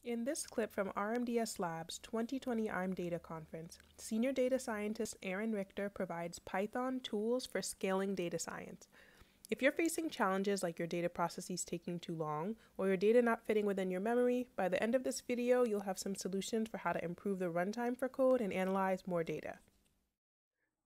In this clip from RMDS Lab's 2020 ARM Data Conference, Senior Data Scientist Aaron Richter provides Python tools for scaling data science. If you're facing challenges like your data processes taking too long or your data not fitting within your memory, by the end of this video, you'll have some solutions for how to improve the runtime for code and analyze more data.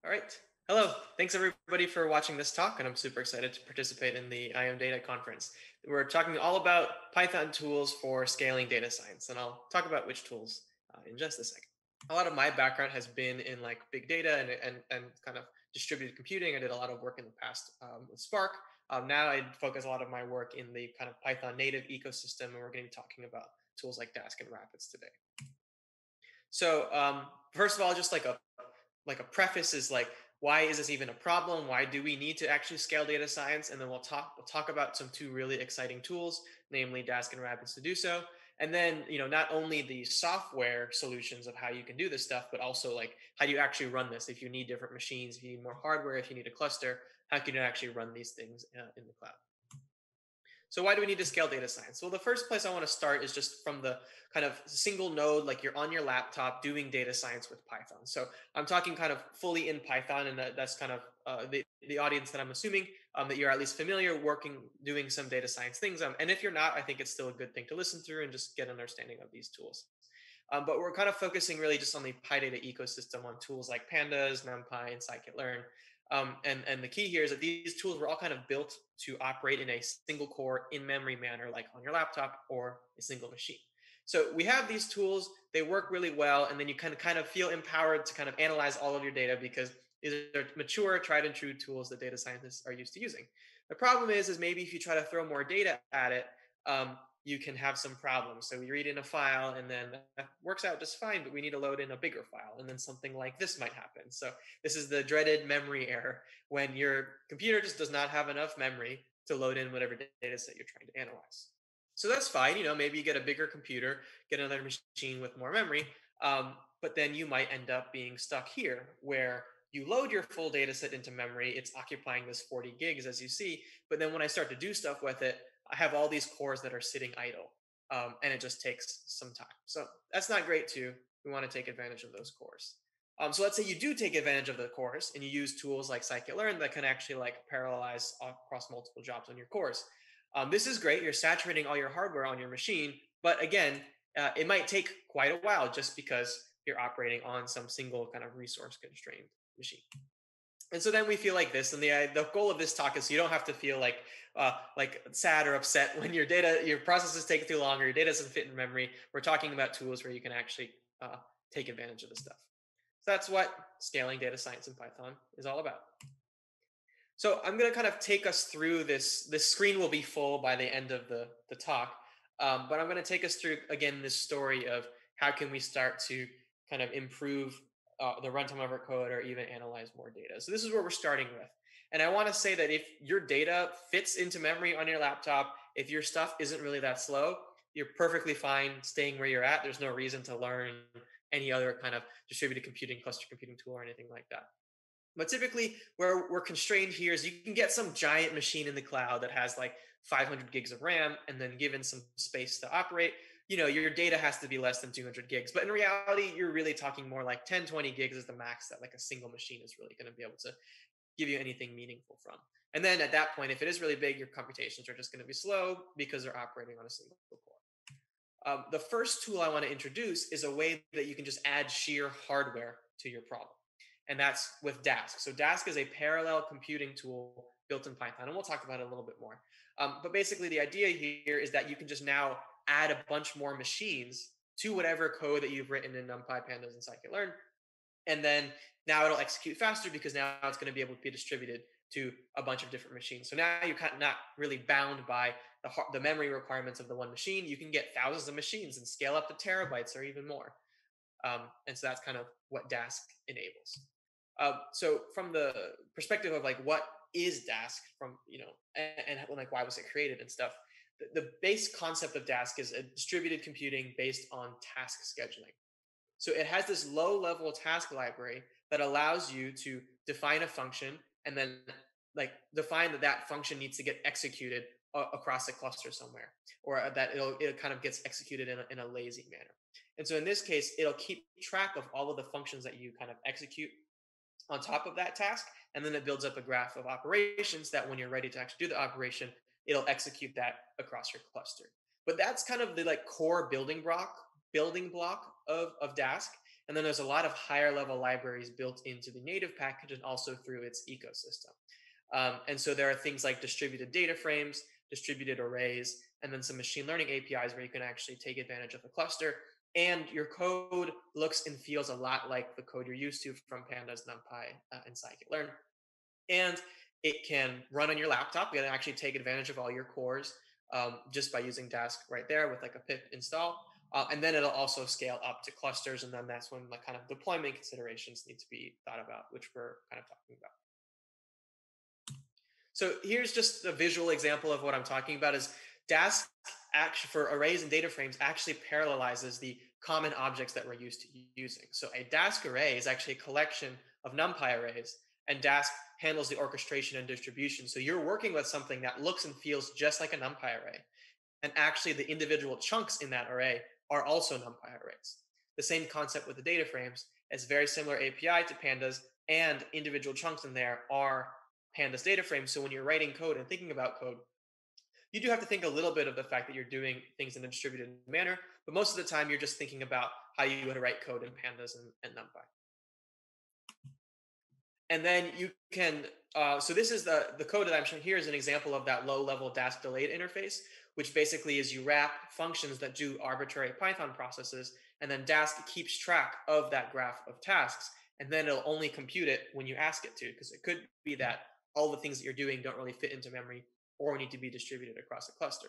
All right. Hello. Thanks everybody for watching this talk, and I'm super excited to participate in the IM Data Conference. We're talking all about Python tools for scaling data science, and I'll talk about which tools in just a second. A lot of my background has been in like big data and kind of distributed computing. I did a lot of work in the past with Spark. Now I focus a lot of my work in the kind of Python native ecosystem, and we're going to be talking about tools like DASK and Rapids today. So first of all, just like a preface is like, why is this even a problem? Why do we need to actually scale data science? And then we'll talk about some two really exciting tools, namely DASK and Rapids to do so. And then, not only the software solutions of how you can do this stuff, but also like how do you actually run this? If you need different machines, if you need more hardware, if you need a cluster, how can you actually run these things in the cloud? So why do we need to scale data science? Well, the first place I want to start is just from the kind of single node, like you're on your laptop doing data science with Python. So I'm talking kind of fully in Python, and that's kind of the audience that I'm assuming that you're at least familiar doing some data science things. And if you're not, I think it's still a good thing to listen through and just get an understanding of these tools. But we're kind of focusing really just on the PyData ecosystem on tools like Pandas, NumPy, and scikit-learn. And the key here is that these tools were all kind of built to operate in a single core in-memory manner, like on your laptop or a single machine. So we have these tools, they work really well, and then you kind of feel empowered to kind of analyze all of your data because these are mature, tried and true tools that data scientists are used to using. The problem is maybe if you try to throw more data at it, you can have some problems. So we read in a file and then that works out just fine, but we need to load in a bigger file. And then something like this might happen. So this is the dreaded memory error when your computer just does not have enough memory to load in whatever data set you're trying to analyze. So that's fine. Maybe you get a bigger computer, get another machine with more memory, but then you might end up being stuck here where you load your full data set into memory. It's occupying this 40 gigs as you see. But then when I start to do stuff with it, I have all these cores that are sitting idle, and it just takes some time. So that's not great too. We want to take advantage of those cores. So let's say you do take advantage of the cores and you use tools like scikit-learn that can actually like parallelize across multiple jobs on your cores. This is great. You're saturating all your hardware on your machine, but again, it might take quite a while just because you're operating on some single kind of resource constrained machine. And so then we feel like this, and the goal of this talk is so you don't have to feel like sad or upset when your processes take too long or your data doesn't fit in memory. We're talking about tools where you can actually take advantage of this stuff. So that's what scaling data science in Python is all about. So I'm going to kind of take us through this. This screen will be full by the end of the talk, but I'm going to take us through again this story of how can we start to kind of improve the runtime of our code or even analyze more data. So this is where we're starting with. And I want to say that if your data fits into memory on your laptop, if your stuff isn't really that slow, you're perfectly fine staying where you're at. There's no reason to learn any other kind of distributed computing, cluster computing tool or anything like that. But typically where we're constrained here is you can get some giant machine in the cloud that has like 500 gigs of RAM, and then given some space to operate, your data has to be less than 200 gigs. But in reality, you're really talking more like 10, 20 gigs is the max that like a single machine is really going to be able to give you anything meaningful from. And then at that point, if it is really big, your computations are just going to be slow because they're operating on a single core. The first tool I want to introduce is a way that you can just add sheer hardware to your problem. And that's with DASK. So DASK is a parallel computing tool built in Python, and we'll talk about it a little bit more. But basically the idea here is that you can just now add a bunch more machines to whatever code that you've written in NumPy, Pandas, and scikit-learn. And then now it'll execute faster because now it's going to be able to be distributed to a bunch of different machines. So now you're kind of not really bound by the memory requirements of the one machine. You can get thousands of machines and scale up to terabytes or even more. And so that's kind of what DASK enables. So from the perspective of like what is DASK and like why was it created and stuff, the base concept of DASK is a distributed computing based on task scheduling. So it has this low level task library that allows you to define a function and then like define that function needs to get executed across a cluster somewhere, or that it kind of gets executed in a lazy manner. And so in this case, it'll keep track of all of the functions that you kind of execute on top of that task. And then it builds up a graph of operations that when you're ready to actually do the operation, it'll execute that across your cluster. But that's kind of the like core building block of Dask. And then there's a lot of higher level libraries built into the native package and also through its ecosystem. And so there are things like distributed data frames, distributed arrays, and then some machine learning APIs where you can actually take advantage of the cluster. And your code looks and feels a lot like the code you're used to from Pandas, NumPy, and scikit-learn. And it can run on your laptop. You can actually take advantage of all your cores just by using Dask right there with like a pip install. And then it'll also scale up to clusters. And then that's when like kind of deployment considerations need to be thought about, which we're kind of talking about. So here's just a visual example of what I'm talking about is Dask actually for arrays and data frames actually parallelizes the common objects that we're used to using. So a Dask array is actually a collection of NumPy arrays, and Dask handles the orchestration and distribution. So you're working with something that looks and feels just like a NumPy array. And actually the individual chunks in that array are also NumPy arrays. The same concept with the data frames. It's very similar API to Pandas, and individual chunks in there are Pandas data frames. So when you're writing code and thinking about code, you do have to think a little bit of the fact that you're doing things in a distributed manner, but most of the time you're just thinking about how you would write code in Pandas and NumPy. And then you can, so this is the code that I'm showing here is an example of that low-level Dask delayed interface, which basically is you wrap functions that do arbitrary Python processes, and then Dask keeps track of that graph of tasks, and then it'll only compute it when you ask it to, because it could be that all the things that you're doing don't really fit into memory or need to be distributed across a cluster.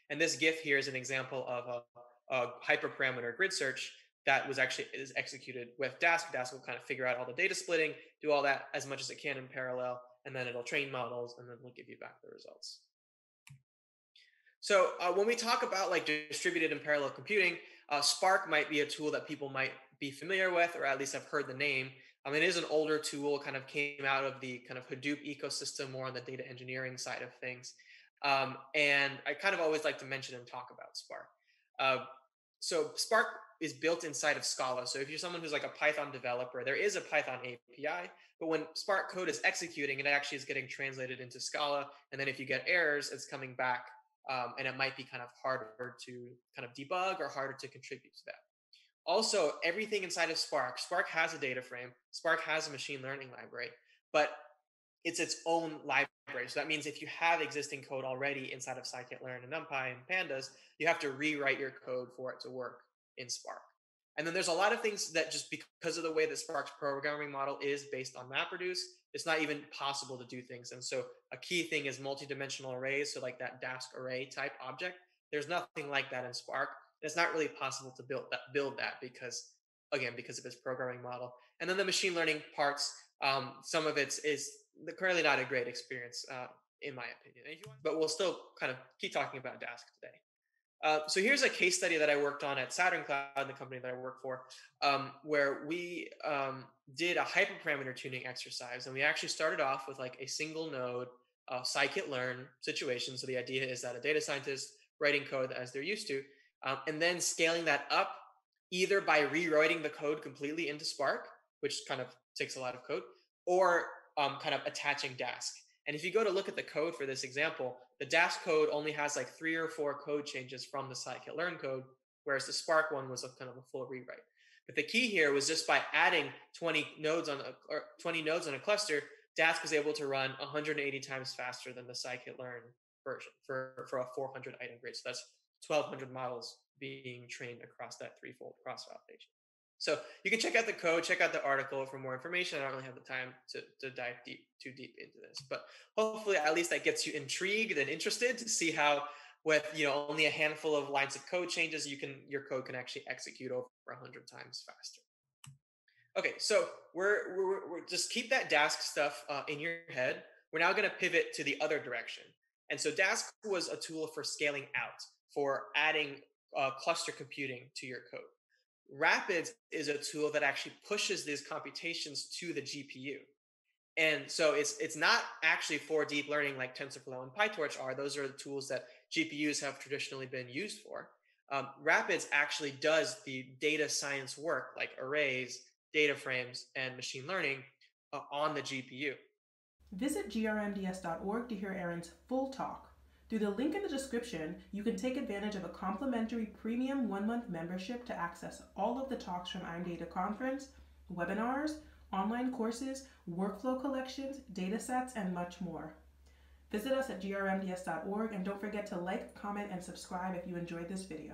And this GIF here is an example of a hyperparameter grid search that is executed with Dask. Dask will kind of figure out all the data splitting, do all that as much as it can in parallel, and then it'll train models, and then it'll give you back the results. So when we talk about like distributed and parallel computing, Spark might be a tool that people might be familiar with, or at least have heard the name. It is an older tool, kind of came out of the kind of Hadoop ecosystem, more on the data engineering side of things. And I kind of always like to mention and talk about Spark. So Spark is built inside of Scala. So if you're someone who's like a Python developer, there is a Python API, but when Spark code is executing, it actually is getting translated into Scala. And then if you get errors, it's coming back, and it might be kind of harder to kind of debug or harder to contribute to that. Also, everything inside of Spark has a data frame, Spark has a machine learning library, but it's its own library. So that means if you have existing code already inside of scikit-learn and NumPy and Pandas, you have to rewrite your code for it to work in Spark. And then there's a lot of things that just because of the way that Spark's programming model is based on MapReduce, it's not even possible to do things. And so a key thing is multi-dimensional arrays. So like that Dask array type object, there's nothing like that in Spark. It's not really possible to build that because of its programming model. And then the machine learning parts, some of it is currently not a great experience, in my opinion. But we'll still kind of keep talking about Dask today. So here's a case study that I worked on at Saturn Cloud, the company that I work for, where we did a hyperparameter tuning exercise. And we actually started off with like a single node scikit-learn situation. So the idea is that a data scientist writing code as they're used to, and then scaling that up either by rewriting the code completely into Spark, which kind of takes a lot of code, or kind of attaching Dask. And if you go to look at the code for this example, the Dask code only has like 3 or 4 code changes from the scikit-learn code, whereas the Spark one was a kind of a full rewrite. But the key here was just by adding 20 nodes on a cluster, Dask was able to run 180 times faster than the scikit-learn version for a 400 item grid. So that's 1,200 models being trained across that threefold cross-validation. So you can check out the code, check out the article for more information. I don't really have the time to dive too deep into this, but hopefully at least that gets you intrigued and interested to see how with only a handful of lines of code changes, your code can actually execute over 100 times faster. Okay, so we're just keep that Dask stuff in your head. We're now going to pivot to the other direction. And so Dask was a tool for scaling out, for adding cluster computing to your code. Rapids is a tool that actually pushes these computations to the GPU. And so it's not actually for deep learning like TensorFlow and PyTorch are. Those are the tools that GPUs have traditionally been used for. Rapids actually does the data science work like arrays, data frames, and machine learning on the GPU. Visit grmds.org to hear Aaron's full talk. Through the link in the description, you can take advantage of a complimentary premium 1-month membership to access all of the talks from I'm Data Conference, webinars, online courses, workflow collections, datasets, and much more. Visit us at grmds.org and don't forget to like, comment, and subscribe if you enjoyed this video.